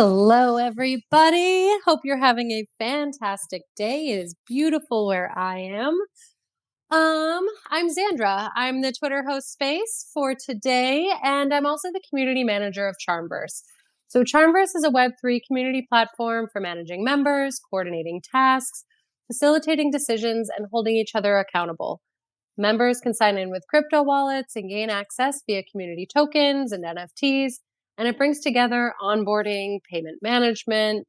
Hello, everybody. Hope you're having a fantastic day. It is beautiful where I am. I'm Xandra. I'm the Twitter host space for today, and I'm also the community manager of CharmVerse. So CharmVerse is a Web3 community platform for managing members, coordinating tasks, facilitating decisions, and holding each other accountable. Members can sign in with crypto wallets and gain access via community tokens and NFTs, and it brings together onboarding, payment management,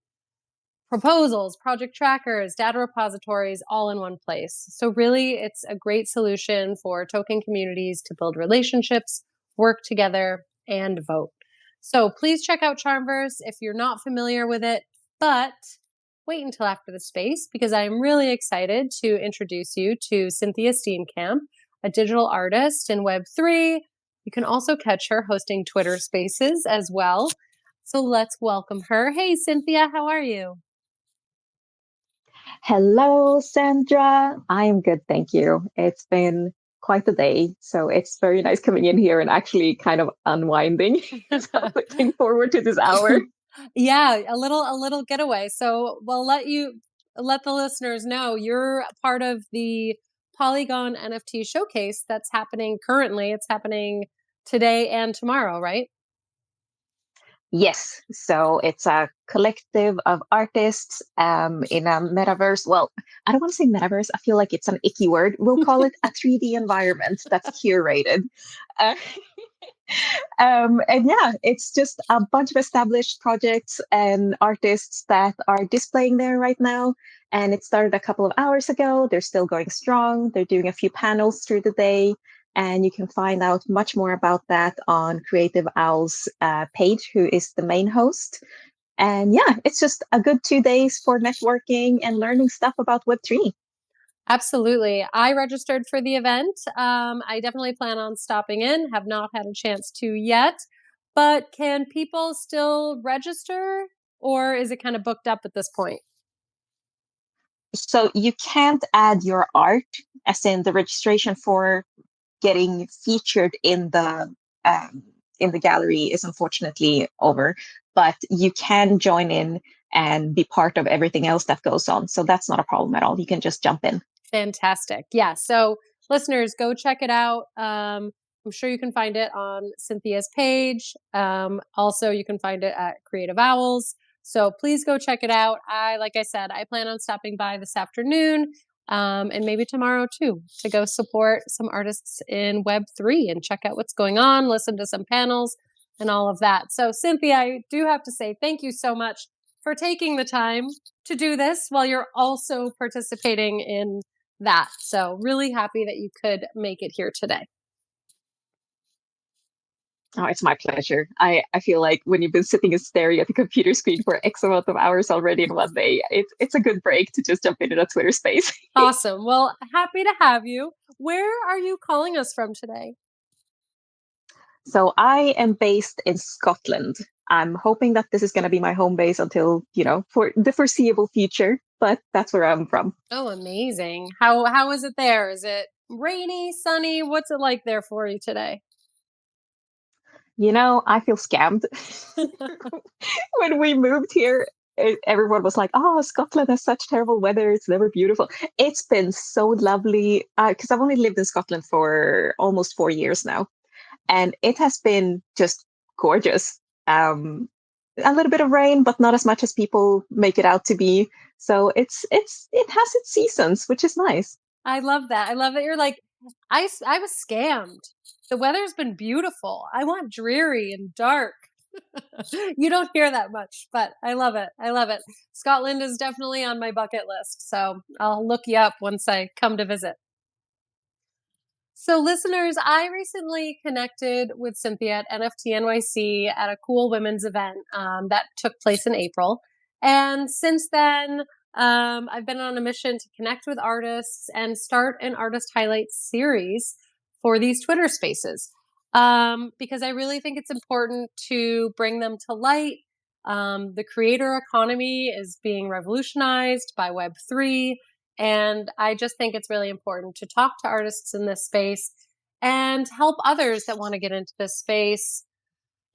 proposals, project trackers, data repositories all in one place. So really, it's a great solution for token communities to build relationships, work together, and vote. So please check out Charmverse if you're not familiar with it, but wait until after the space because I am really excited to introduce you to Cynthia Steenkamp, a digital artist in Web3. You can also catch her hosting Twitter spaces as well. So let's welcome her. Hey, Cynthia, how are you? Hello, Sandra. I am good, thank you. It's been quite a day, so it's very nice coming in here and actually kind of unwinding. So looking forward to this hour. Yeah, a little getaway. So we'll let the listeners know you're part of the Polygon NFT showcase that's happening currently. It's happening today and tomorrow, right? Yes, so it's a collective of artists in a metaverse. Well, I don't want to say metaverse. I feel like it's an icky word. We'll call it a 3D environment that's curated. Uh, and yeah, it's just a bunch of established projects and artists that are displaying there right now. And it started a couple of hours ago. They're still going strong. They're doing a few panels through the day. And you can find out much more about that on Creative Owl's page, who is the main host. And yeah, it's just a good 2 days for networking and learning stuff about Web3. Absolutely. I registered for the event. I definitely plan on stopping in, have not had a chance to yet, but can people still register or is it kind of booked up at this point? So you can't add your art, as in the registration for getting featured um, in the gallery is unfortunately over, but you can join in and be part of everything else that goes on. So that's not a problem at all. You can just jump in. Fantastic. Yeah. So, listeners, go check it out. I'm sure you can find it on Cynthia's page. Also, you can find it at Creative Owls. So please go check it out. Like I said, I plan on stopping by this afternoon and maybe tomorrow too to go support some artists in Web3 and check out what's going on, listen to some panels and all of that. So, Cynthia, I do have to say thank you so much for taking the time to do this while you're also participating in that. So really happy that you could make it here today. Oh, it's my pleasure. I feel like when you've been sitting and staring at the computer screen for X amount of hours already in one day, it's a good break to just jump into a Twitter space. Awesome. Well, happy to have you. Where are you calling us from today? So I am based in Scotland. I'm hoping that this is going to be my home base until, for the foreseeable future, but that's where I'm from. Oh, amazing. How is it there? Is it rainy, sunny? What's it like there for you today? I feel scammed. When we moved here, everyone was like, "Oh, Scotland has such terrible weather. It's never beautiful." It's been so lovely because I've only lived in Scotland for almost 4 years now, and it has been just gorgeous. A little bit of rain, but not as much as people make it out to be. So it has its seasons, which is nice. I love that. I love that you're like, I was scammed. The weather's been beautiful. I want dreary and dark. You don't hear that much, but I love it. I love it. Scotland is definitely on my bucket list, so I'll look you up once I come to visit. So, listeners, I recently connected with Cynthia at NFT NYC at a cool women's event that took place in April. And since then, I've been on a mission to connect with artists and start an artist highlights series for these Twitter spaces because I really think it's important to bring them to light. The creator economy is being revolutionized by Web3. And I just think it's really important to talk to artists in this space and help others that want to get into this space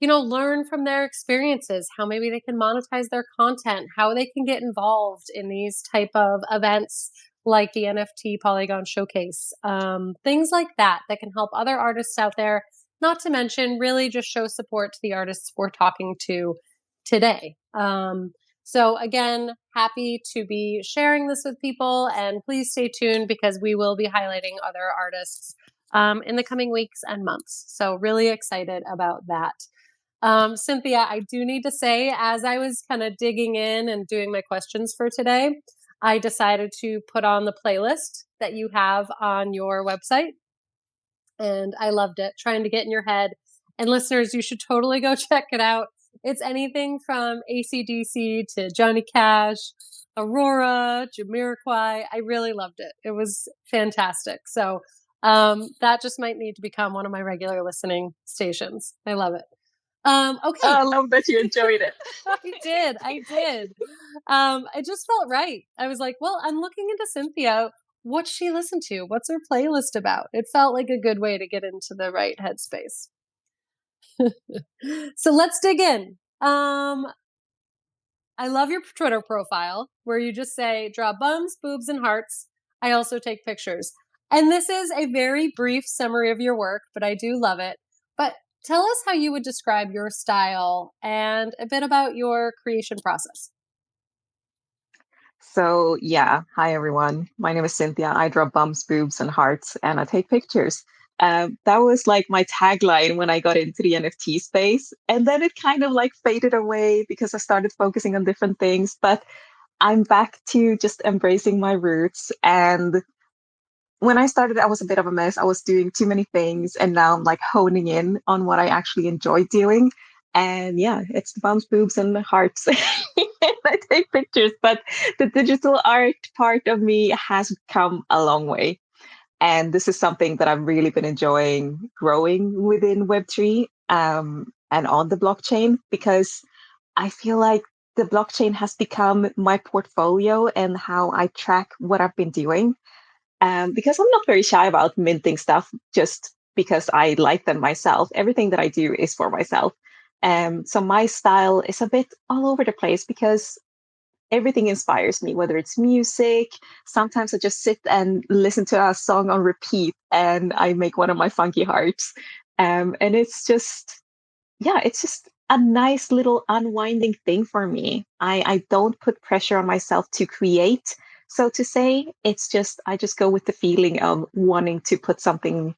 learn from their experiences, how maybe they can monetize their content, how they can get involved in these type of events like the NFT Polygon Showcase, things like that that can help other artists out there. Not to mention, really just show support to the artists we're talking to today. So again, happy to be sharing this with people, and please stay tuned because we will be highlighting other artists in the coming weeks and months. So really excited about that. Cynthia, I do need to say, as I was kind of digging in and doing my questions for today, I decided to put on the playlist that you have on your website. And I loved it, trying to get in your head. And listeners, you should totally go check it out. It's anything from AC/DC to Johnny Cash, Aurora, Jamiroquai. I really loved it. It was fantastic. So that just might need to become one of my regular listening stations. I love it. Oh, Okay. I love that you enjoyed it. I did. It just felt right. I was like, well, I'm looking into Cynthia. What's she listen to? What's her playlist about? It felt like a good way to get into the right headspace. So let's dig in. I love your Twitter profile where you just say, draw bums, boobs, and hearts. I also take pictures. And this is a very brief summary of your work, but I do love it. But tell us how you would describe your style and a bit about your creation process. So, yeah, hi everyone. My name is Cynthia. I draw bumps, boobs, and hearts, and I take pictures. That was like my tagline when I got into the NFT space. And then it kind of like faded away because I started focusing on different things. But I'm back to just embracing my roots. And when I started, I was a bit of a mess. I was doing too many things, and now I'm like honing in on what I actually enjoy doing. And yeah, it's the bumps, boobs, and the hearts. I take pictures, but the digital art part of me has come a long way. And this is something that I've really been enjoying growing within Web3 and on the blockchain, because I feel like the blockchain has become my portfolio and how I track what I've been doing, because I'm not very shy about minting stuff just because I like them myself. Everything that I do is for myself. So my style is a bit all over the place because everything inspires me, whether it's music. Sometimes I just sit and listen to a song on repeat and I make one of my funky hearts. And it's just, yeah, it's just a nice little unwinding thing for me. I don't put pressure on myself to create, so to say. It's just, I just go with the feeling of wanting to put something,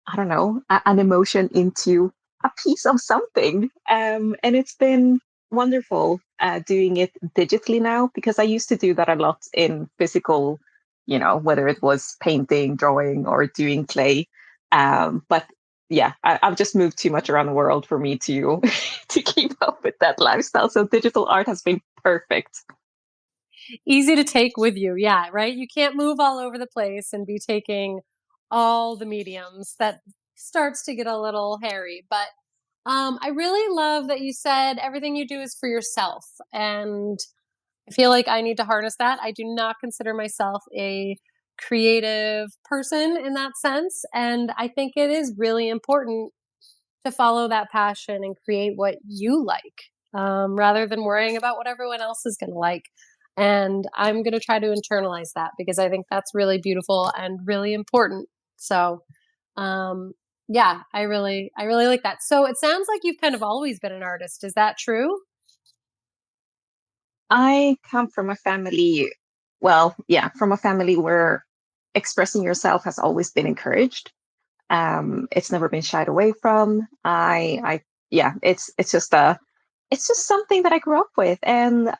I don't know, an emotion into a piece of something. And it's been wonderful doing it digitally now, because I used to do that a lot in physical, whether it was painting, drawing, or doing clay. But yeah, I've just moved too much around the world for me to to keep up with that lifestyle. So digital art has been perfect. Easy to take with you. Yeah, right? You can't move all over the place and be taking all the mediums. That starts to get a little hairy. But I really love that you said everything you do is for yourself. And I feel like I need to harness that. I do not consider myself a creative person in that sense. And I think it is really important to follow that passion and create what you like, rather than worrying about what everyone else is going to like. And I'm going to try to internalize that because I think that's really beautiful and really important. So, um, yeah, I really like that. So it sounds like you've kind of always been an artist. Is that true? I come from a family, well, yeah, from a family where expressing yourself has always been encouraged. It's never been shied away from. Yeah, it's just something that I grew up with, and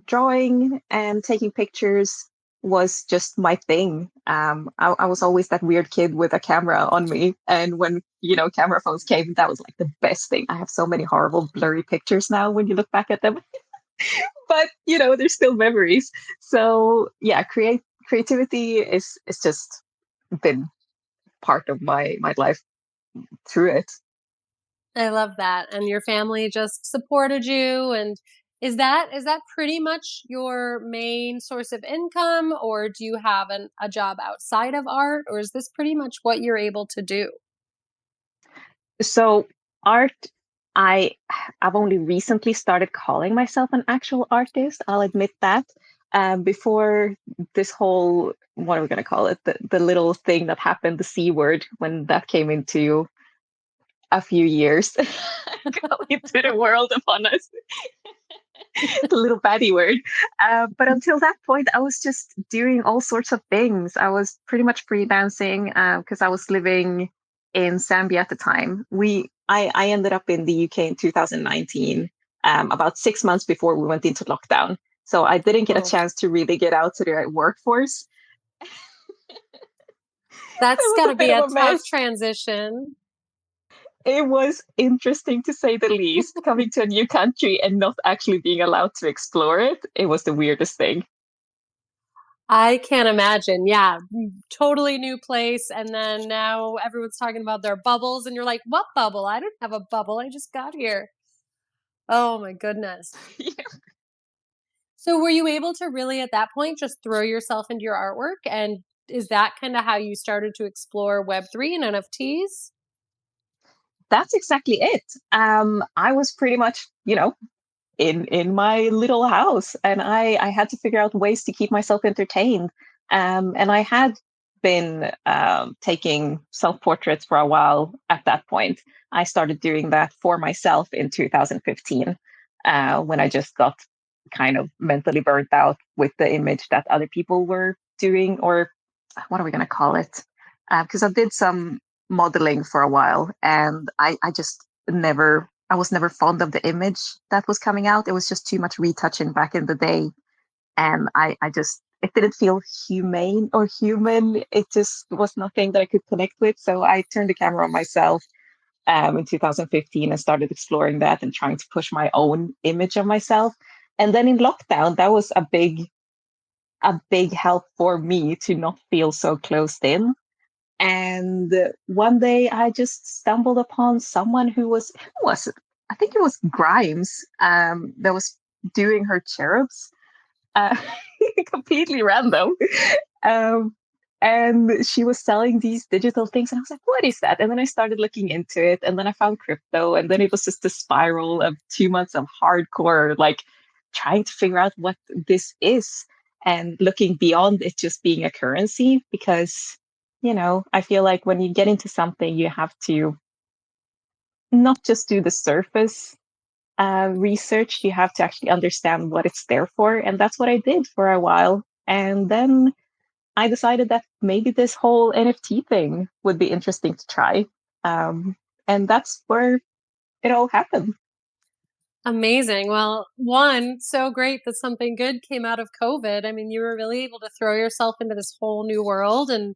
drawing and taking pictures was just my thing. I was always that weird kid with a camera on me, and when camera phones came, that was like the best thing. I have so many horrible blurry pictures now when you look back at them, but they're still memories. So yeah, creativity is just been part of my life through it. I love that. And your family just supported you. And is that pretty much your main source of income, or do you have a job outside of art, or is this pretty much what you're able to do? So art I I've only recently started calling myself an actual artist. I'll admit that. Before this whole, what are we going to call it? The little thing that happened, the C word, when that came into a few years into the world upon us, the little baddie word. But until that point, I was just doing all sorts of things. I was pretty much freelancing because I was living in Zambia at the time. I ended up in the UK in 2019, about 6 months before we went into lockdown. So I didn't get a Oh, chance to really get out to the workforce. that's It was got a to be bit of a a tough mess. transition. It was interesting to say the least, coming to a new country and not actually being allowed to explore it. It was the weirdest thing. I can't imagine. Yeah, totally new place. And then now everyone's talking about their bubbles, and you're like, what bubble? I don't have a bubble. I just got here. Oh my goodness. So were you able to really at that point just throw yourself into your artwork? And is that kind of how you started to explore Web3 and NFTs? That's exactly it. I was pretty much, in my little house, and I had to figure out ways to keep myself entertained. And I had been taking self portraits for a while at that point. I started doing that for myself in 2015 when I just got kind of mentally burnt out with the image that other people were doing, or what are we going to call it? Because I did some modeling for a while, and I just never, I was never fond of the image that was coming out. It was just too much retouching back in the day. And I just, it didn't feel humane or human. It just was nothing that I could connect with. So I turned the camera on myself in 2015 and started exploring that and trying to push my own image of myself. And then in lockdown, that was a big help for me to not feel so closed in. And one day I just stumbled upon someone who was it? I think it was Grimes, that was doing her cherubs, uh, completely random. Um, and she was selling these digital things, and I was like, "What is that?" And then I started looking into it, and then I found crypto, and then it was just a spiral of 2 months of hardcore, like trying to figure out what this is, and looking beyond it just being a currency. Because I feel like when you get into something, you have to not just do the surface research, you have to actually understand what it's there for. And that's what I did for a while. And then I decided that maybe this whole NFT thing would be interesting to try. Um, and that's where it all happened. Amazing. Well, one, so great that something good came out of COVID. I mean, you were really able to throw yourself into this whole new world and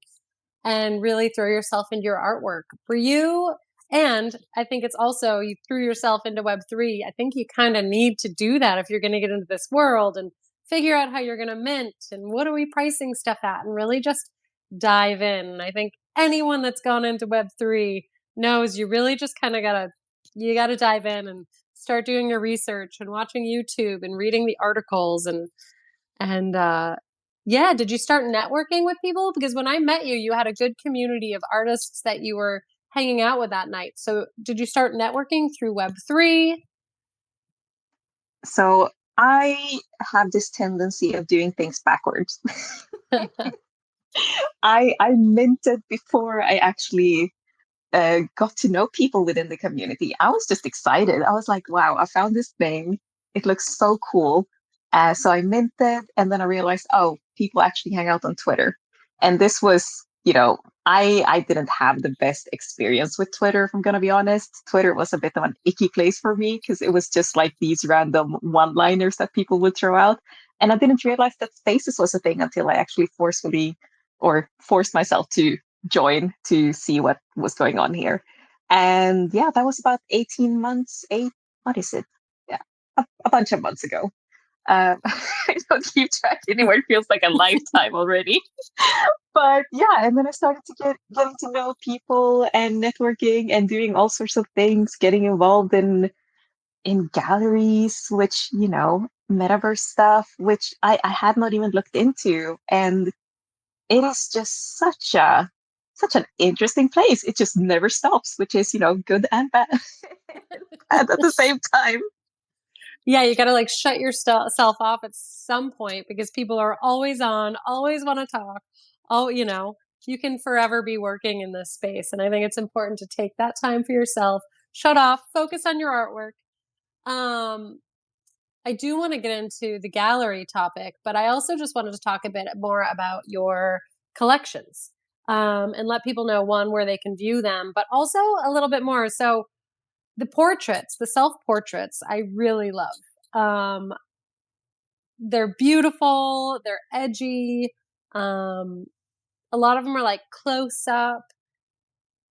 really throw yourself into your artwork. For you, and I think it's also you threw yourself into Web3. I think you kind of need to do that if you're going to get into this world and figure out how you're going to mint and what are we pricing stuff at and really just dive in. I think anyone that's gone into Web3 knows you really just kind of got to dive in and start doing your research and watching YouTube and reading the articles and yeah, did you start networking with people? Because when I met you, you had a good community of artists that you were hanging out with that night. So did you start networking through Web3? So I have this tendency of doing things backwards. I minted before I actually got to know people within the community. I was just excited. I was like, wow, I found this thing. It looks so cool. So I minted, and then I realized, oh, people actually hang out on Twitter. And this was, I didn't have the best experience with Twitter, if I'm going to be honest. Twitter was a bit of an icky place for me because it was just like these random one-liners that people would throw out. And I didn't realize that Spaces was a thing until I actually forced myself to join to see what was going on here. And yeah, that was about 18 months, what is it? Yeah, a bunch of months ago. I don't keep track anymore. It feels like a lifetime already. But yeah, and then I started to getting to know people and networking and doing all sorts of things, getting involved in galleries, which, metaverse stuff, which I had not even looked into. And it is just such an interesting place. It just never stops, which is, good and bad, and at the same time. Yeah, you got to like shut yourself off at some point because people are always on, always want to talk. Oh, you can forever be working in this space. And I think it's important to take that time for yourself, shut off, focus on your artwork. Um, I do want to get into the gallery topic, but I also just wanted to talk a bit more about your collections, and let people know, one, where they can view them, but also a little bit more. So the portraits, the self portraits, I really love. Um, they're beautiful, they're edgy. Um, a lot of them are like close up.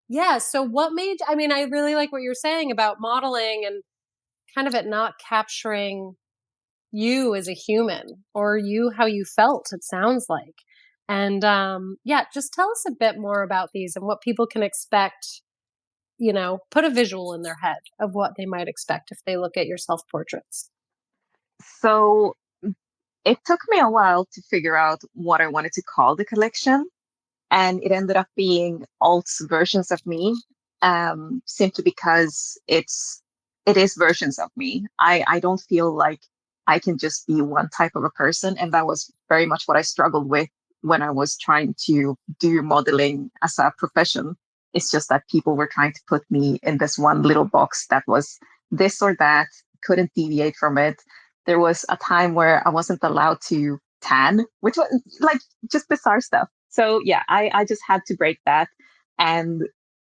Yeah. So what made, I mean, I really like what you're saying about modeling and kind of it not capturing you as a human or you how you felt, it sounds like. And yeah, just tell us a bit more about these and what people can expect, put a visual in their head of what they might expect if they look at your self portraits. So it took me a while to figure out what I wanted to call the collection, and it ended up being alts versions of me, simply because it is versions of me. I don't feel like I can just be one type of a person, and that was very much what I struggled with when I was trying to do modeling as a profession. It's just that people were trying to put me in this one little box that was this or that, couldn't deviate from it. There was a time where I wasn't allowed to tan, which was like just bizarre stuff. So yeah, I just had to break that. And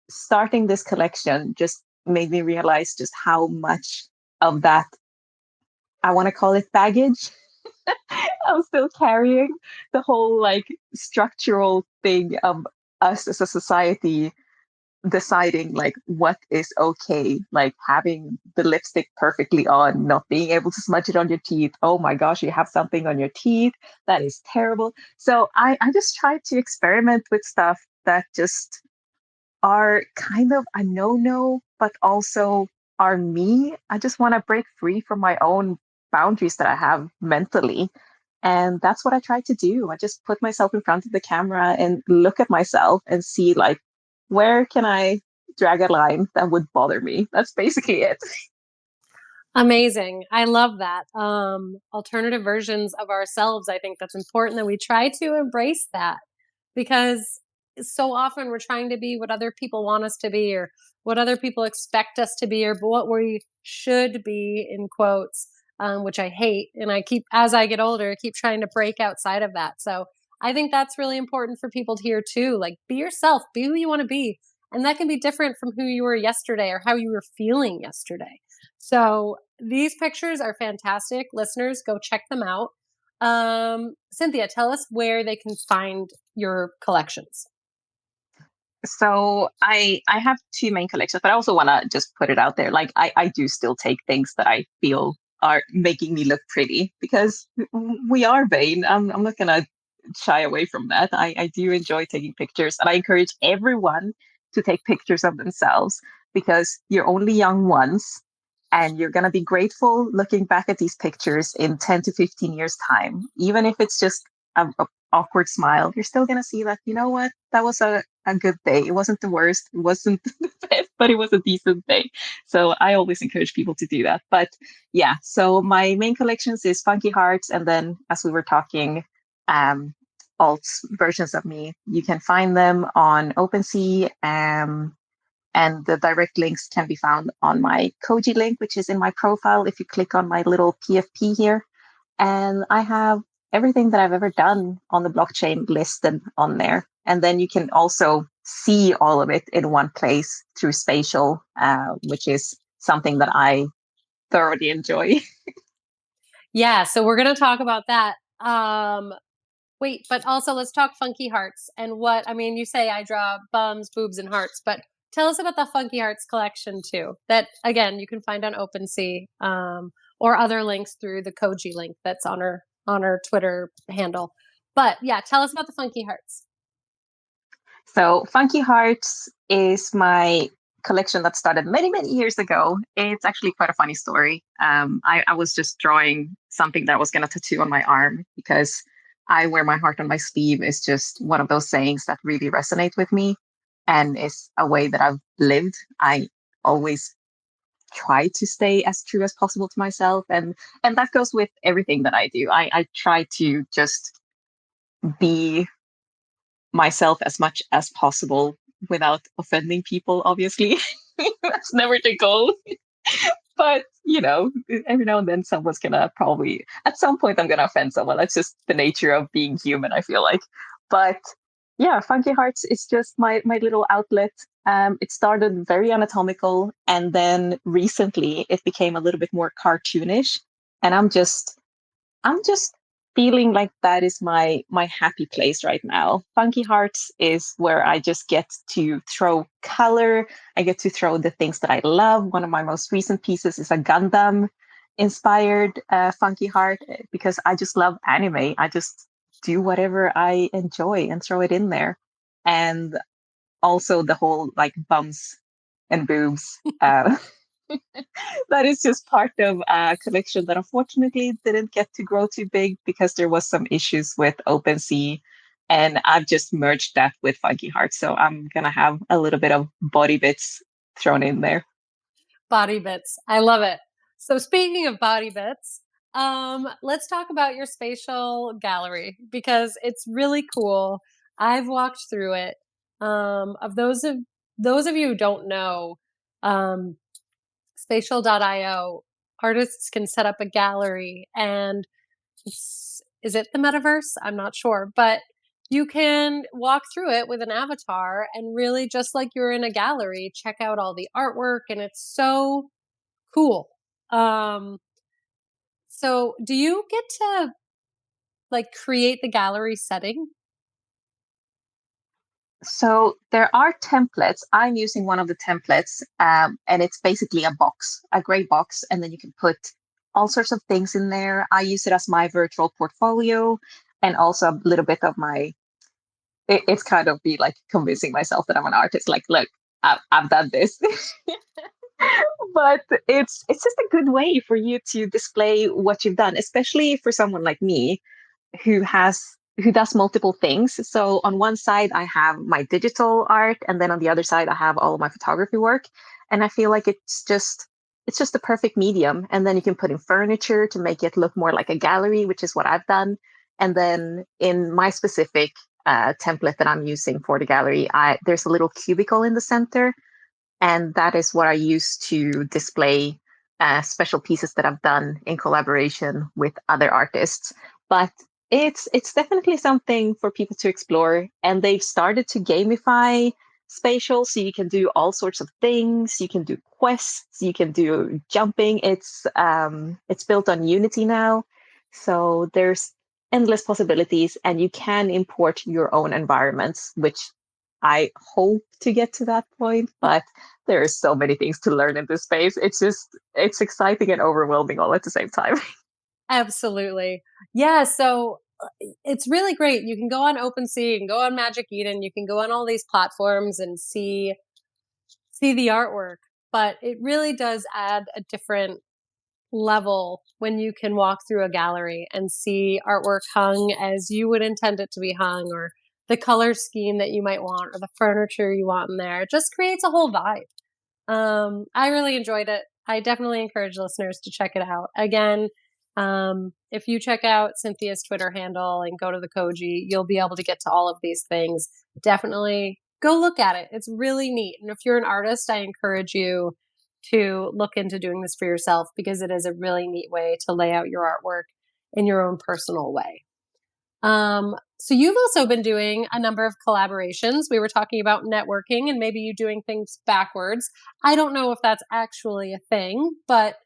starting this collection just made me realize just how much of that, I want to call it baggage, I'm still carrying. The whole like structural thing of us as a society deciding like what is okay, like having the lipstick perfectly on, not being able to smudge it on your teeth. Oh my gosh, you have something on your teeth. That is terrible. So I just try to experiment with stuff that just are kind of a no-no, but also are me. I just want to break free from my own boundaries that I have mentally. And that's what I try to do. I just put myself in front of the camera and look at myself and see like, where can I drag a line that would bother me? That's basically it. Amazing. I love that. Alternative versions of ourselves. I think that's important that we try to embrace that because so often we're trying to be what other people want us to be or what other people expect us to be or what we should be in quotes, which I hate. And I keep, as I get older, I keep trying to break outside of that. So I think that's really important for people to hear too. Like be yourself, be who you want to be. And that can be different from who you were yesterday or how you were feeling yesterday. So these pictures are fantastic. Listeners, go check them out. Cynthia, tell us where they can find your collections. So I have two main collections, but I also want to just put it out there. Like I do still take things that I feel are making me look pretty because we are vain. I'm not gonna shy away from that. I do enjoy taking pictures, and I encourage everyone to take pictures of themselves because you're only young once, and you're gonna be grateful looking back at these pictures in 10 to 15 years time, even if it's just a awkward smile. You're still gonna see that, you know what, that was a good day. It wasn't the worst, it wasn't the best, but it was a decent day. So I always encourage people to do that. But yeah, so my main collections is Funky Hearts, and then as we were talking, um, alt versions of me. You can find them on OpenSea, and the direct links can be found on my Koji link, which is in my profile if you click on my little PFP here. And I have everything that I've ever done on the blockchain listed on there. And then you can also see all of it in one place through Spatial, which is something that I thoroughly enjoy. Yeah, so we're going to talk about that. Wait, but also let's talk Funky Hearts and what, I mean, you say I draw bums, boobs, and hearts, but tell us about the Funky Hearts collection too. That again, you can find on OpenSea, or other links through the Koji link that's on her Twitter handle. But yeah, tell us about the Funky Hearts. So Funky Hearts is my collection that started many, many years ago. It's actually quite a funny story. I was just drawing something that I was going to tattoo on my arm because I wear my heart on my sleeve is just one of those sayings that really resonate with me. and is a way that I've lived. I always try to stay as true as possible to myself, and that goes with everything that I do. I try to just be myself as much as possible without offending people, obviously. That's never the goal. But, every now and then someone's gonna probably, at some point, I'm gonna offend someone. That's just the nature of being human, I feel like. But yeah, Funky Hearts is just my little outlet. It started very anatomical, and then recently it became a little bit more cartoonish. And I'm just feeling like that is my happy place right now. Funky Hearts is where I just get to throw color. I get to throw the things that I love. One of my most recent pieces is a Gundam inspired Funky Heart because I just love anime. I just do whatever I enjoy and throw it in there. And also the whole like bums and boobs. That is just part of a collection that unfortunately didn't get to grow too big because there was some issues with OpenSea. And I've just merged that with Funky Heart. So I'm gonna have a little bit of body bits thrown in there. Body bits. I love it. So speaking of body bits, let's talk about your spatial gallery because it's really cool. I've walked through it. Of those of you who don't know, um, spatial.io, artists can set up a gallery and is it the metaverse? I'm not sure, but you can walk through it with an avatar and really just like you're in a gallery, check out all the artwork and it's so cool. Um, so do you get to like create the gallery setting? So there are templates. I'm using one of the templates, and it's basically a box, a gray box, and then you can put all sorts of things in there. I use it as my virtual portfolio and also a little bit of my. It's kind of be like convincing myself that I'm an artist. Like, look, I've done this. But it's just a good way for you to display what you've done, especially for someone like me who does multiple things. So on one side I have my digital art, and then on the other side I have all of my photography work. And I feel like it's just the perfect medium. And then you can put in furniture to make it look more like a gallery, which is what I've done. And then in my specific template that I'm using for the gallery, there's a little cubicle in the center, and that is what I use to display special pieces that I've done in collaboration with other artists. But it's definitely something for people to explore, and they've started to gamify spatial, so you can do all sorts of things. You can do quests, you can do jumping. It's built on Unity now, so there's endless possibilities, and you can import your own environments, which I hope to get to that point, but there are so many things to learn in this space. It's exciting and overwhelming all at the same time. Absolutely. Yeah, so it's really great. You can go on OpenSea, you can go on Magic Eden, you can go on all these platforms and see the artwork, but it really does add a different level when you can walk through a gallery and see artwork hung as you would intend it to be hung, or the color scheme that you might want, or the furniture you want in there. It just creates a whole vibe. I really enjoyed it. I definitely encourage listeners to check it out. Again, if you check out Cynthia's Twitter handle and go to the Koji, you'll be able to get to all of these things. Definitely go look at it. It's really neat. And if you're an artist, I encourage you to look into doing this for yourself because it is a really neat way to lay out your artwork in your own personal way. So you've also been doing a number of collaborations. We were talking about networking and maybe you doing things backwards. I don't know if that's actually a thing, but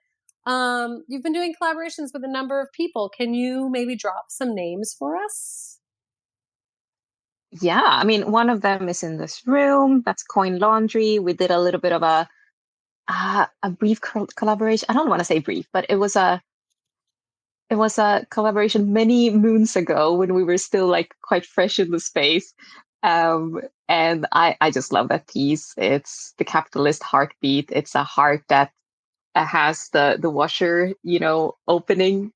you've been doing collaborations with a number of people. Can you maybe drop some names for us? Yeah, I mean, one of them is in this room. That's Coin Laundry. We did a little bit of a brief collaboration. I don't want to say brief, but it was a collaboration many moons ago when we were still like quite fresh in the space. And I just love that piece. It's the capitalist heartbeat. It's a heart that has the washer, opening,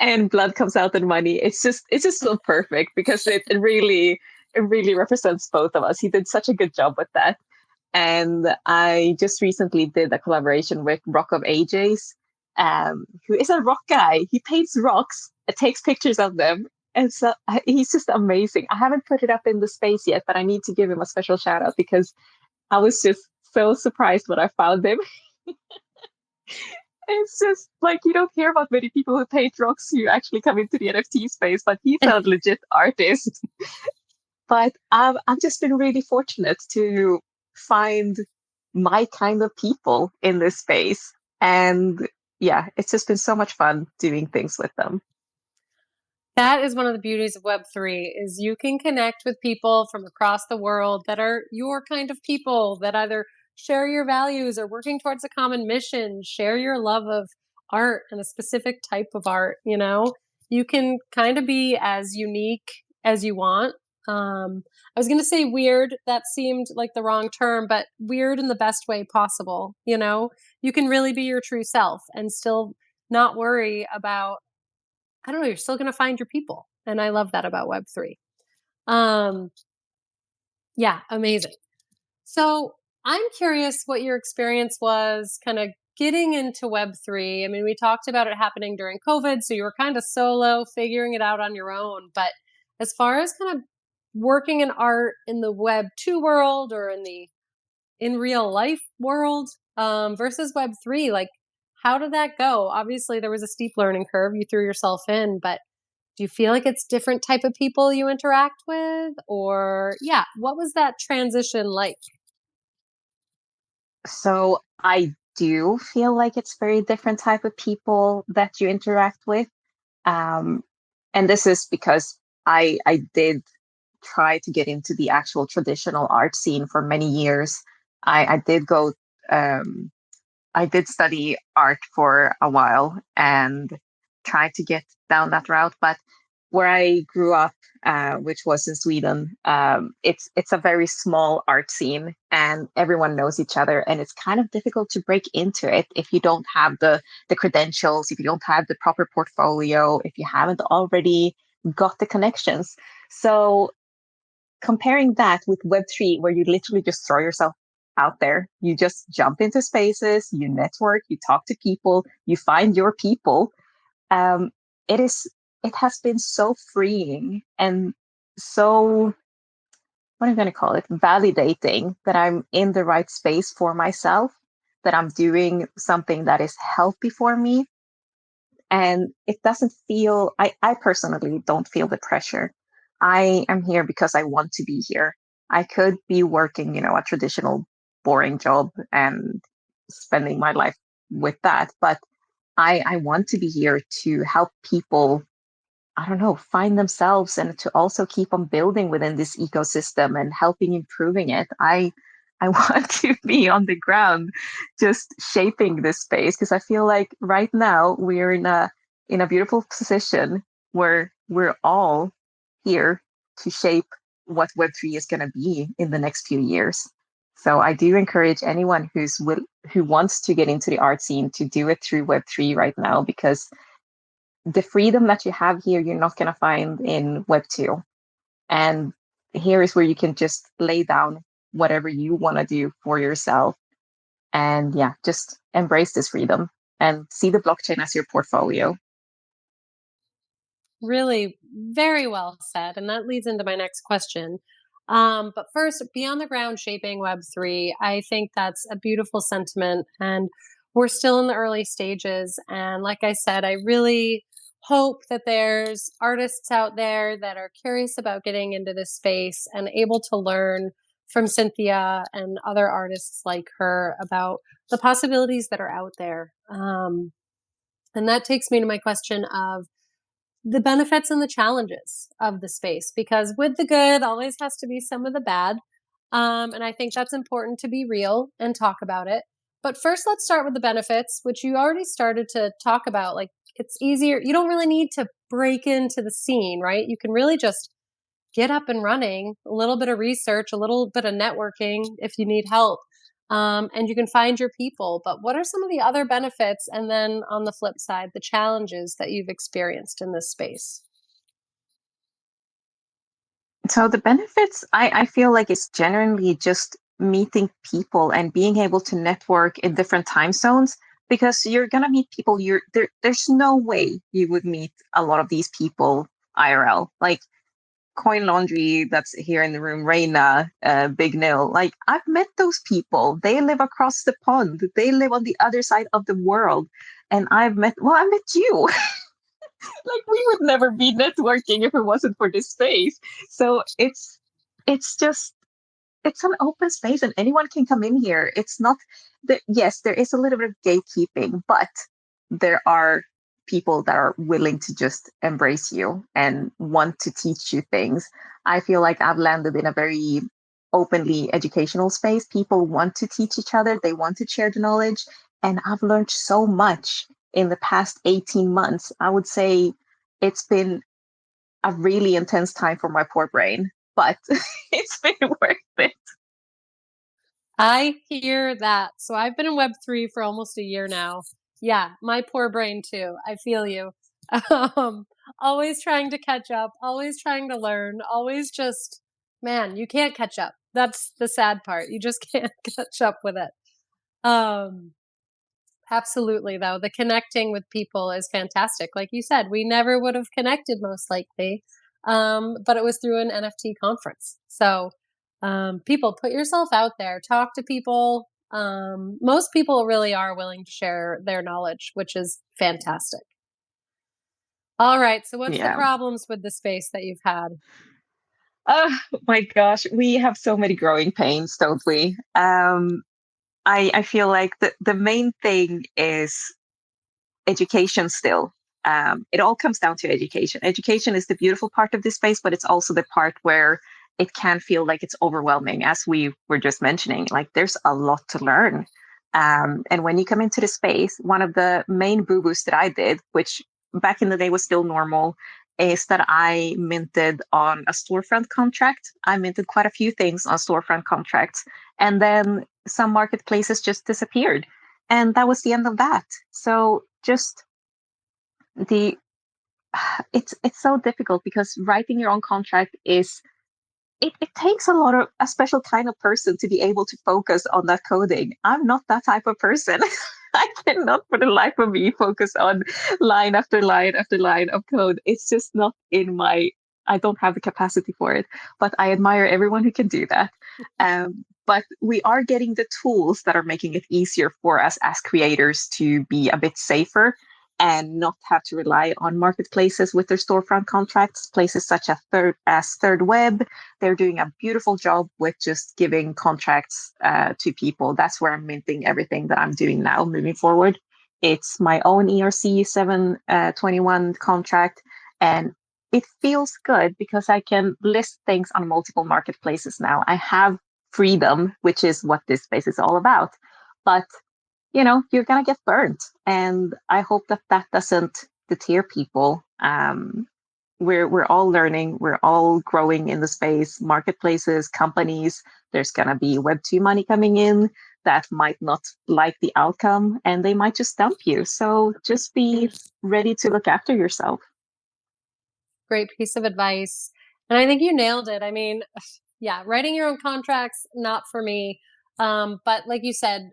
and blood comes out and money. It's just so perfect because it really it really represents both of us. He did such a good job with that. And I just recently did a collaboration with Rock of Ages, who is a rock guy. He paints rocks and takes pictures of them. And so he's just amazing. I haven't put it up in the space yet, but I need to give him a special shout out because I was just so surprised when I found him. It's just like you don't hear about many people who paint rocks who actually come into the NFT space, but he's a legit artist. But I've just been really fortunate to find my kind of people in this space. And yeah, it's just been so much fun doing things with them. That is one of the beauties of Web3 is you can connect with people from across the world that are your kind of people that either share your values or working towards a common mission, share your love of art and a specific type of art, you know? You can kind of be as unique as you want. I was going to say weird, that seemed like the wrong term, but weird in the best way possible, you know? You can really be your true self and still not worry about I don't know, you're still gonna find your people, and I love that about Web3. Um, yeah, amazing. So, I'm curious what your experience was kinda getting into Web3. I mean, we talked about it happening during COVID, so you were kinda solo, figuring it out on your own, but as far as kind of working in art in the Web2 world or in real life world, versus Web3, like, how did that go? Obviously, there was a steep learning curve, you threw yourself in, but do you feel like it's different type of people you interact with? Or yeah, what was that transition like? So I do feel like it's very different type of people that you interact with. Um, and this is because I did try to get into the actual traditional art scene for many years. I did go um, I did study art for a while and tried to get down that route. But where I grew up, which was in Sweden, it's a very small art scene, and everyone knows each other, and it's kind of difficult to break into it if you don't have the credentials, if you don't have the proper portfolio, if you haven't already got the connections. So comparing that with Web3, where you literally just throw yourself out there, you just jump into spaces, you network, you talk to people, you find your people. Um, it is, it has been so freeing and so, what am I going to call it? Validating that I'm in the right space for myself, that I'm doing something that is healthy for me, and it doesn't feel I personally don't feel the pressure. I am here because I want to be here. I could be working, a traditional boring job and spending my life with that, but I want to be here to help people, I don't know, find themselves and to also keep on building within this ecosystem and helping improving it. I want to be on the ground just shaping this space because I feel like right now we're in a beautiful position where we're all here to shape what Web3 is going to be in the next few years. So I do encourage anyone who wants to get into the art scene to do it through Web3 right now because the freedom that you have here, you're not going to find in Web 2. And here is where you can just lay down whatever you want to do for yourself. And yeah, just embrace this freedom and see the blockchain as your portfolio. Really, very well said. And that leads into my next question. But first, be on the ground shaping Web3. I think that's a beautiful sentiment. And we're still in the early stages. And like I said, I really hope that there's artists out there that are curious about getting into this space and able to learn from Cynthia and other artists like her about the possibilities that are out there. And that takes me to my question of the benefits and the challenges of the space because with the good always has to be some of the bad. And I think that's important to be real and talk about it. But first, let's start with the benefits, which you already started to talk about. Like, it's easier. You don't really need to break into the scene, right? You can really just get up and running, a little bit of research, a little bit of networking if you need help. And you can find your people. But what are some of the other benefits? And then on the flip side, the challenges that you've experienced in this space? So the benefits, I feel like it's generally just meeting people and being able to network in different time zones because you're gonna meet people there's no way you would meet a lot of these people IRL. Like Coin Laundry that's here in the room, Reina, Big Nil. Like I've met those people. They live across the pond. They live on the other side of the world. And I met you. Like we would never be networking if it wasn't for this space. So it's just it's an open space and anyone can come in here. It's not that, yes, there is a little bit of gatekeeping, but there are people that are willing to just embrace you and want to teach you things. I feel like I've landed in a very openly educational space. People want to teach each other, they want to share the knowledge. And I've learned so much in the past 18 months. I would say it's been a really intense time for my poor brain, but it's been worth it. I hear that. So I've been in Web3 for almost a year now. Yeah, my poor brain too. I feel you. Um, always trying to catch up, always trying to learn, always just, man, you can't catch up. That's the sad part. You just can't catch up with it. Um, Absolutely, though. The connecting with people is fantastic. Like you said, we never would have connected most likely, but it was through an NFT conference. So, people, put yourself out there, talk to people. Most people really are willing to share their knowledge, which is fantastic. All right. So, what's the Yeah. problems with the space that you've had? Oh my gosh, we have so many growing pains, don't we? I feel like the main thing is education still. It all comes down to education. Education is the beautiful part of this space, but it's also the part where it can feel like it's overwhelming, as we were just mentioning. Like there's a lot to learn. And when you come into the space, one of the main boo boos that I did, which back in the day was still normal, is that I minted on a storefront contract. I minted quite a few things on storefront contracts. And then some marketplaces just disappeared. And that was the end of that. So just the it's so difficult because writing your own contract is it takes a special kind of person to be able to focus on that coding. I'm not that type of person. I cannot for the life of me focus on line after line after line of code. It's just not in my I don't have the capacity for it. But I admire everyone who can do that. But we are getting the tools that are making it easier for us as creators to be a bit safer and not have to rely on marketplaces with their storefront contracts. Places such as Third Web, they're doing a beautiful job with just giving contracts to people. That's where I'm minting everything that I'm doing now moving forward. It's my own ERC 721 contract, and it feels good because I can list things on multiple marketplaces now. I have freedom, which is what this space is all about. But you're gonna get burnt, and I hope that that doesn't deter people. We're all learning, we're all growing in the space. Marketplaces, companies. There's gonna be Web2 money coming in that might not like the outcome, and they might just dump you. So just be ready to look after yourself. Great piece of advice. And I think you nailed it. I mean, yeah, writing your own contracts, not for me. But like you said,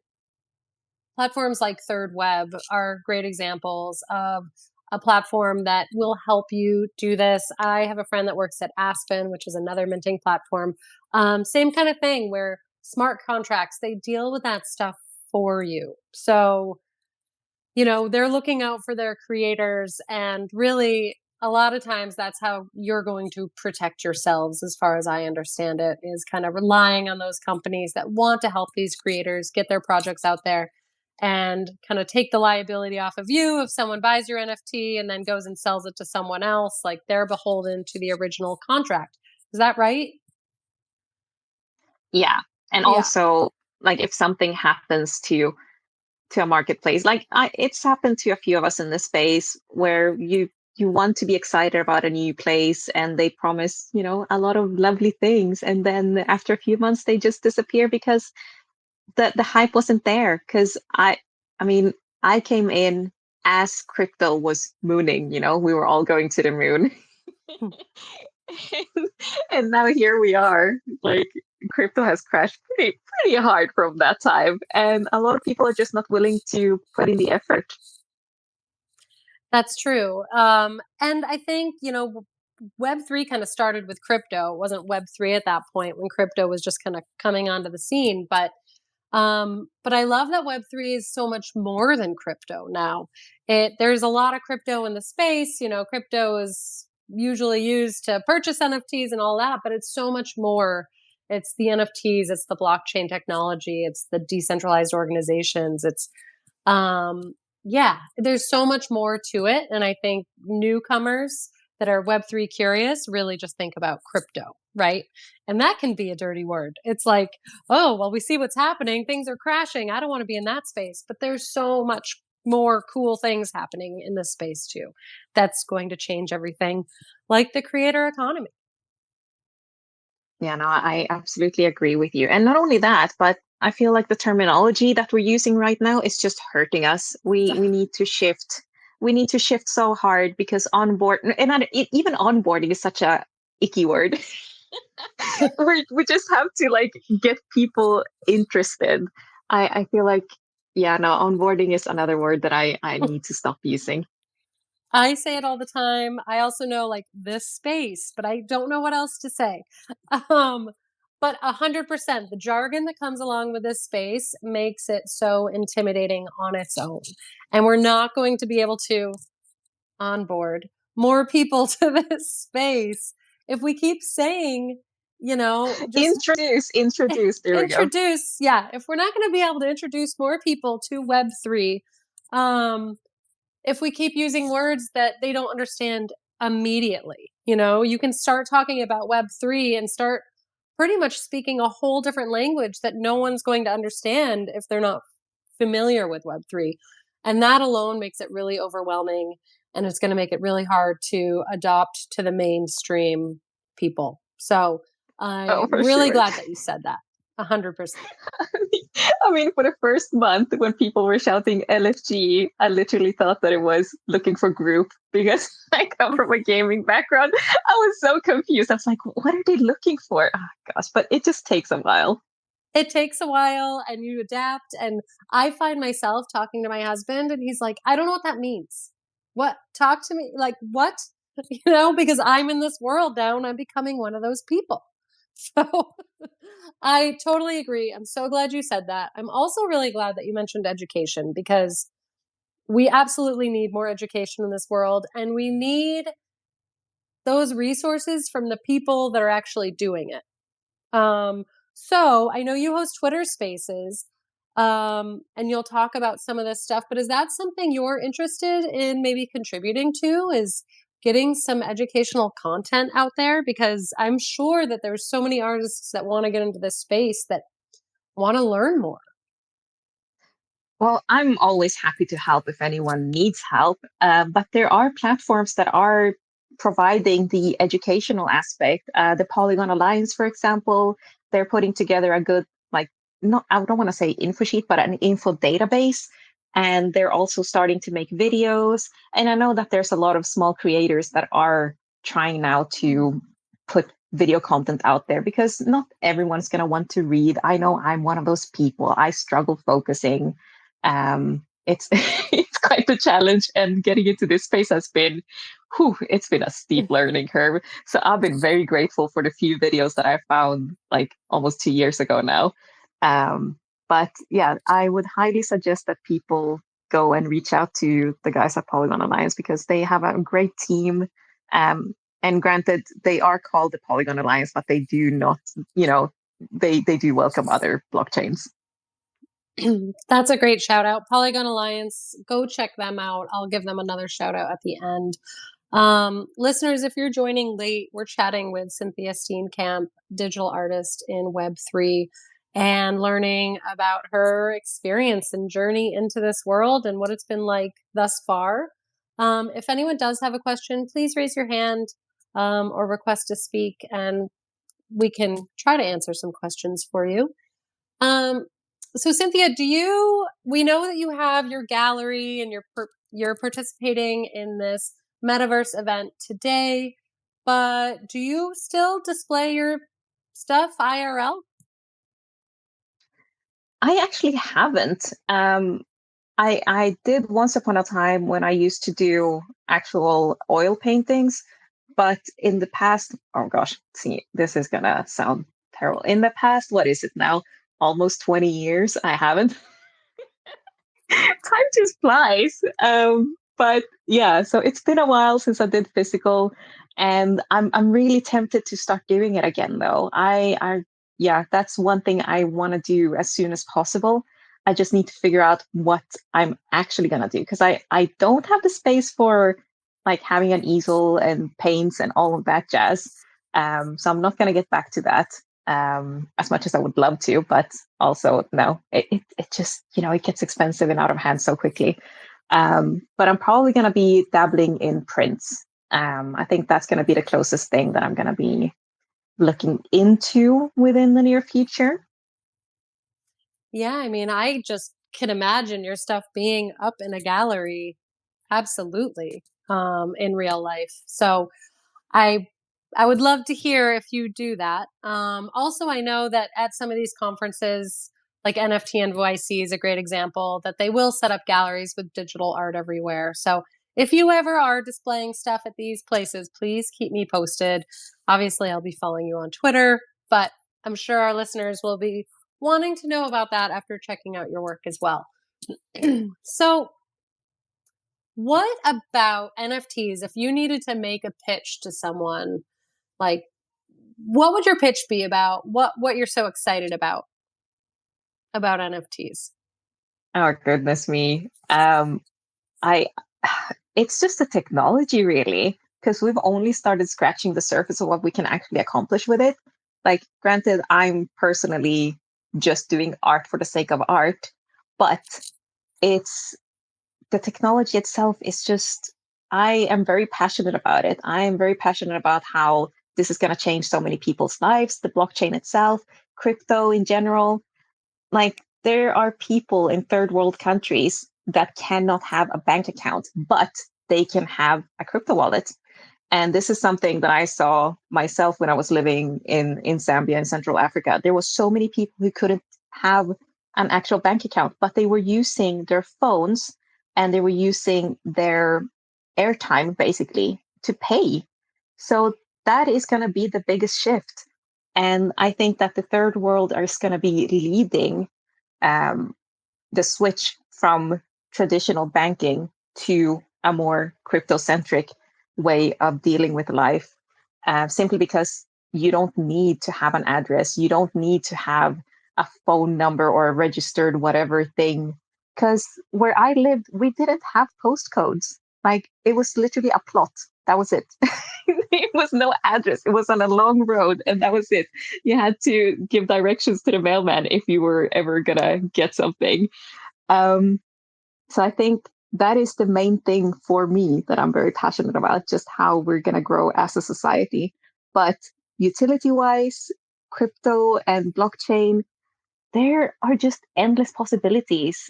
platforms like Third Web are great examples of a platform that will help you do this. I have a friend that works at Aspen, which is another minting platform. Same kind of thing where smart contracts, they deal with that stuff for you. So, they're looking out for their creators, and really a lot of times that's how you're going to protect yourselves, as far as I understand it, is kind of relying on those companies that want to help these creators get their projects out there and kind of take the liability off of you if someone buys your NFT and then goes and sells it to someone else. Like they're beholden to the original contract. Is that right? Yeah. And Yeah. also, like if something happens to a marketplace. It's happened to a few of us in this space where you want to be excited about a new place and they promise, a lot of lovely things. And then after a few months, they just disappear because the hype wasn't there. Because I mean, I came in as crypto was mooning, we were all going to the moon. And now here we are. Like crypto has crashed pretty hard from that time. And a lot of people are just not willing to put in the effort. That's true. And I think, Web3 kind of started with crypto. It wasn't Web3 at that point when crypto was just kind of coming onto the scene. But I love that Web3 is so much more than crypto now. There's a lot of crypto in the space. Crypto is usually used to purchase NFTs and all that, but it's so much more. It's the NFTs, it's the blockchain technology, it's the decentralized organizations, it's yeah, there's so much more to it. And I think newcomers that are Web3 curious really just think about crypto, right? And that can be a dirty word. It's like, oh, well, we see what's happening. Things are crashing. I don't want to be in that space. But there's so much more cool things happening in this space too. That's going to change everything, like the creator economy. Yeah, no, I absolutely agree with you. And not only that, but I feel like the terminology that we're using right now is just hurting us. We need to shift. We need to shift so hard because onboard and not, even onboarding is such a icky word. We just have to like get people interested. I feel like yeah, no, onboarding is another word that I need to stop using. I say it all the time. I also know like this space, but I don't know what else to say. Um, but 100%, the jargon that comes along with this space makes it so intimidating on its own. And we're not going to be able to onboard more people to this space if we keep saying, just Introduce. There we go. introduce. Yeah, if we're not going to be able to introduce more people to Web3, um, if we keep using words that they don't understand immediately. You can start talking about Web3 and start pretty much speaking a whole different language that no one's going to understand if they're not familiar with Web3. And that alone makes it really overwhelming. And it's going to make it really hard to adopt to the mainstream people. So Oh, I'm for really sure. glad that you said that. 100%. I mean, for the first month when people were shouting LFG, I literally thought that it was looking for group because I come from a gaming background. I was so confused. I was like, what are they looking for? Oh, gosh, but it just takes a while. It takes a while and you adapt. And I find myself talking to my husband and he's like, I don't know what that means. What? Talk to me. Like, what? Because I'm in this world now and I'm becoming one of those people. So I totally agree. I'm so glad you said that. I'm also really glad that you mentioned education because we absolutely need more education in this world and we need those resources from the people that are actually doing it. So I know you host Twitter Spaces, and you'll talk about some of this stuff, but is that something you're interested in maybe contributing to? Is getting some educational content out there? Because I'm sure that there's so many artists that want to get into this space that want to learn more. Well, I'm always happy to help if anyone needs help, but there are platforms that are providing the educational aspect. The Polygon Alliance, for example, they're putting together a good, like, not I don't want to say info sheet, but an info database. And they're also starting to make videos. And I know that there's a lot of small creators that are trying now to put video content out there because not everyone's going to want to read. I know I'm one of those people. I struggle focusing. It's it's quite a challenge, and getting into this space has been, whew, it's been a steep learning curve. So I've been very grateful for the few videos that I found like almost 2 years ago now. Um, but yeah, I would highly suggest that people go and reach out to the guys at Polygon Alliance because they have a great team. And granted, they are called the Polygon Alliance, but they do not, they do welcome other blockchains. That's a great shout out. Polygon Alliance, go check them out. I'll give them another shout out at the end. Listeners, if you're joining late, we're chatting with Cynthia Steenkamp, digital artist in Web3, and learning about her experience and journey into this world and what it's been like thus far. If anyone does have a question, please raise your hand or request to speak, and we can try to answer some questions for you. Um, so Cynthia, we know that you have your gallery and you're participating in this metaverse event today, but do you still display your stuff IRL? I actually haven't. I did once upon a time when I used to do actual oil paintings, but in the past, oh gosh, see, this is gonna sound terrible. In the past, what is it now? Almost 20 years, I haven't. Time just flies. But yeah, so it's been a while since I did physical, and I'm really tempted to start doing it again though. I yeah, that's one thing I want to do as soon as possible. I just need to figure out what I'm actually gonna do because I don't have the space for like having an easel and paints and all of that jazz. So I'm not gonna get back to that as much as I would love to, but also no, it just, it gets expensive and out of hand so quickly. But I'm probably going to be dabbling in prints. I think that's going to be the closest thing that I'm going to be looking into within the near future. Yeah, I mean, I just can imagine your stuff being up in a gallery, absolutely, in real life. So I I would love to hear if you do that. Also, I know that at some of these conferences, like NFT NYC is a great example, that they will set up galleries with digital art everywhere. So if you ever are displaying stuff at these places, please keep me posted. Obviously, I'll be following you on Twitter, but I'm sure our listeners will be wanting to know about that after checking out your work as well. So, what about NFTs? If you needed to make a pitch to someone, like what would your pitch be about? What you're so excited about NFTs? Oh goodness me. I it's just the technology really, because we've only started scratching the surface of what we can actually accomplish with it. Like, granted, I'm personally just doing art for the sake of art, but it's the technology itself is just, I am very passionate about it. I am very passionate about how this is going to change so many people's lives, the blockchain itself, crypto in general. Like, there are people in third world countries that cannot have a bank account, but they can have a crypto wallet. And this is something that I saw myself when I was living in Zambia in Central Africa. There was so many people who couldn't have an actual bank account, but they were using their phones and they were using their airtime basically to pay. So that is going to be the biggest shift. And I think that the third world is going to be leading um, the switch from traditional banking to a more crypto centric way of dealing with life, simply because you don't need to have an address, you don't need to have a phone number or a registered whatever thing. Because where I lived, we didn't have postcodes. Like, it was literally a plot. That was it. It was no address. It was on a long road, and that was it. You had to give directions to the mailman if you were ever gonna get something. Um, so I think that is the main thing for me that I'm very passionate about, just how we're going to grow as a society. But utility wise, crypto and blockchain, there are just endless possibilities.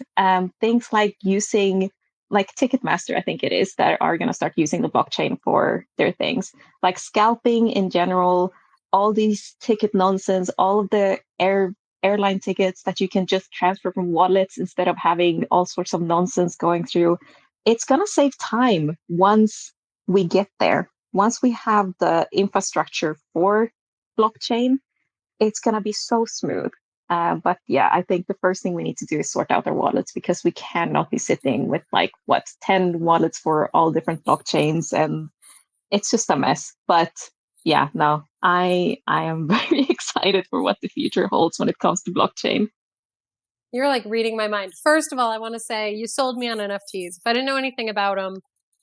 Things like using, like Ticketmaster, I think it is, that are going to start using the blockchain for their things, like scalping in general, all these ticket nonsense, all of the airline tickets that you can just transfer from wallets instead of having all sorts of nonsense going through. It's going to save time once we get there. Once we have the infrastructure for blockchain, it's going to be so smooth. But yeah, I think the first thing we need to do is sort out our wallets because we cannot be sitting with like what 10 wallets for all different blockchains, and it's just a mess. But yeah, no, I am very excited for what the future holds when it comes to blockchain. You're like reading my mind. First of all, I want to say you sold me on NFTs. If I didn't know anything about them,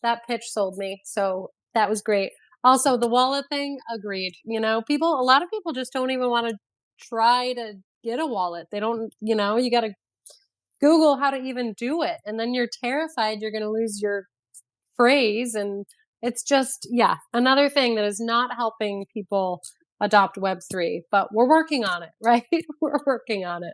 that pitch sold me. So that was great. Also, the wallet thing, agreed. A lot of people just don't even want to try to get a wallet. They don't, you got to Google how to even do it. And then you're terrified you're going to lose your phrase. And it's just, yeah, another thing that is not helping people adopt Web3, but we're working on it, right? We're working on it.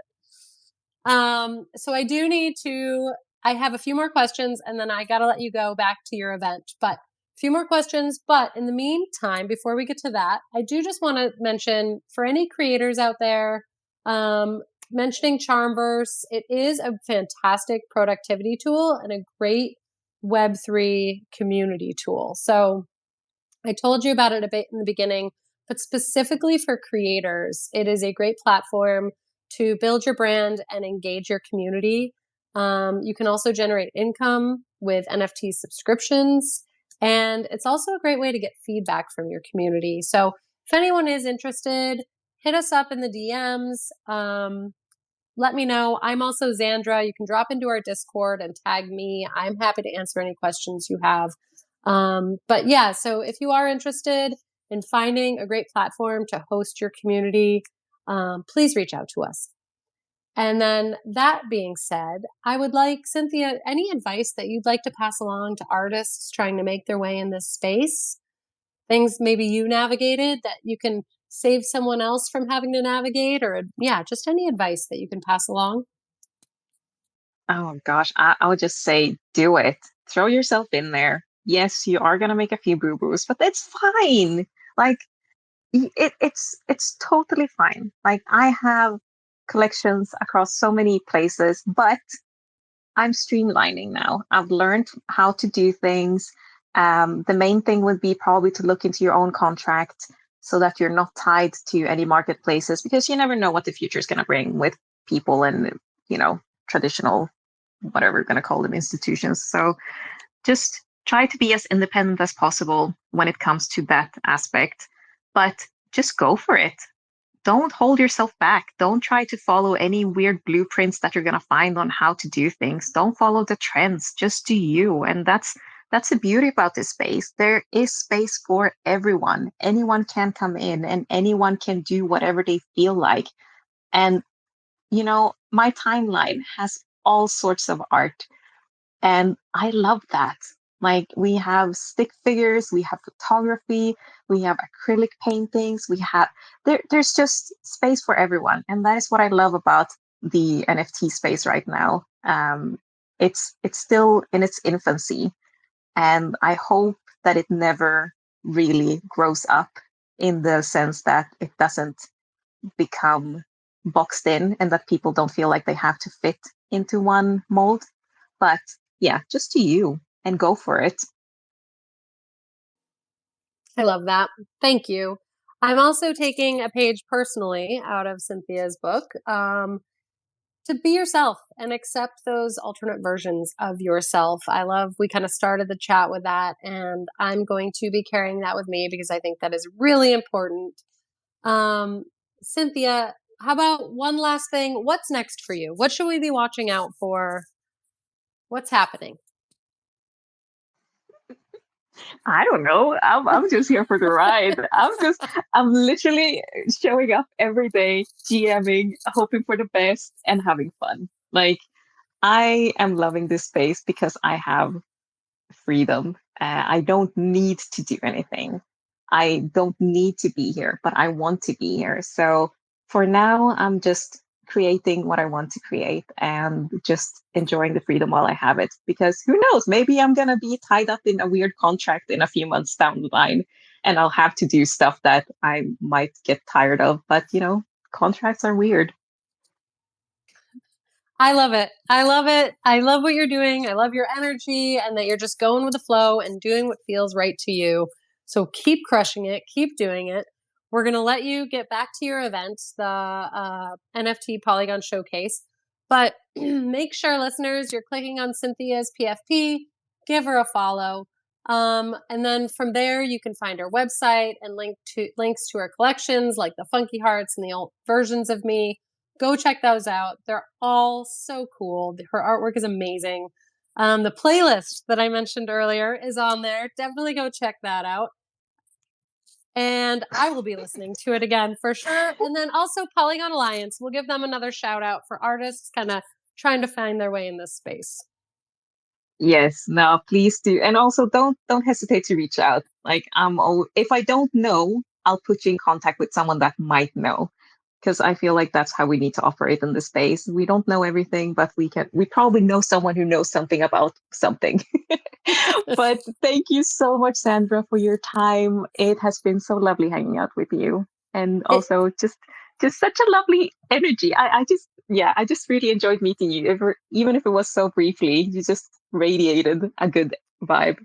So I have a few more questions and then I got to let you go back to your event. But few more questions, but in the meantime, before we get to that, I do just want to mention for any creators out there, mentioning CharmVerse. It is a fantastic productivity tool and a great Web3 community tool. So I told you about it a bit in the beginning, but specifically for creators, it is a great platform to build your brand and engage your community. You can also generate income with NFT subscriptions, and it's also a great way to get feedback from your community. So if anyone is interested, hit us up in the DMs. Let me know. I'm also Xandra. You can drop into our Discord and tag me. I'm happy to answer any questions you have. But yeah, so if you are interested in finding a great platform to host your community, please reach out to us. And then that being said, I would like, Cynthia, any advice that you'd like to pass along to artists trying to make their way in this space? Things maybe you navigated that you can save someone else from having to navigate, or yeah, just any advice that you can pass along? Oh gosh, I would just say do it. Throw yourself in there. Yes, you are gonna make a few boo-boos, but it's fine. Like it's totally fine. Like I have collections across so many places, but I'm streamlining now. I've learned how to do things. The main thing would be probably to look into your own contract so that you're not tied to any marketplaces because you never know what the future is going to bring with people and, traditional, whatever we're going to call them, institutions. So just try to be as independent as possible when it comes to that aspect, but just go for it. Don't hold yourself back. Don't try to follow any weird blueprints that you're going to find on how to do things. Don't follow the trends. Just do you. And that's the beauty about this space. There is space for everyone. Anyone can come in and anyone can do whatever they feel like. And my timeline has all sorts of art and I love that. Like we have stick figures, we have photography, we have acrylic paintings, there's just space for everyone. And that is what I love about the NFT space right now. It's still in its infancy, and I hope that it never really grows up in the sense that it doesn't become boxed in and that people don't feel like they have to fit into one mold. But yeah, just do you and go for it. I love that. Thank you. I'm also taking a page personally out of Cynthia's book, to be yourself and accept those alternate versions of yourself. We kind of started the chat with that, and I'm going to be carrying that with me because I think that is really important. Um, Cynthia, how about one last thing? What's next for you? What should we be watching out for? What's happening? I don't know. I'm just here for the ride. I'm literally showing up every day, GMing, hoping for the best and having fun. Like I am loving this space because I have freedom. I don't need to do anything. I don't need to be here, but I want to be here. So for now, I'm just creating what I want to create and just enjoying the freedom while I have it. Because who knows, maybe I'm going to be tied up in a weird contract in a few months down the line and I'll have to do stuff that I might get tired of. But, contracts are weird. I love it. I love it. I love what you're doing. I love your energy and that you're just going with the flow and doing what feels right to you. So keep crushing it, keep doing it. We're going to let you get back to your event, the NFT Polygon Showcase. But make sure, listeners, you're clicking on Cynthia's PFP, give her a follow. And then from there, you can find her website and links to her collections like the Funky Hearts and the old versions of me. Go check those out. They're all so cool. Her artwork is amazing. The playlist that I mentioned earlier is on there. Definitely go check that out. And I will be listening to it again for sure. And then also Polygon Alliance. We'll give them another shout out for artists kind of trying to find their way in this space. Yes, no, please do. And also don't hesitate to reach out. Like if I don't know, I'll put you in contact with someone that might know. because I feel like that's how we need to operate in this space. We don't know everything, but we probably know someone who knows something about something. But thank you so much, Sandra, for your time. It has been so lovely hanging out with you. And It, also just such a lovely energy. I just really enjoyed meeting you. Even if it was so briefly, you just radiated a good vibe.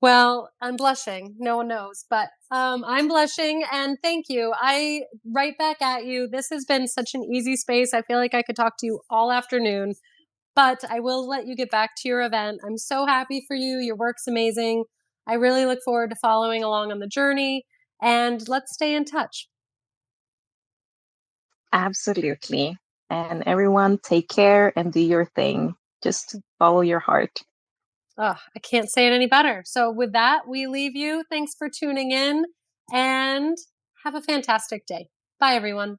well, I'm blushing. No one knows, but I'm blushing and thank you. I right back at you. This has been such an easy space. I feel like I could talk to you all afternoon, but I will let you get back to your event. I'm so happy for you. Your work's amazing. I really look forward to following along on the journey, and let's stay in touch. Absolutely. And everyone, take care and do your thing. Just follow your heart. Oh, I can't say it any better. So, with that, we leave you. Thanks for tuning in and have a fantastic day. Bye, everyone.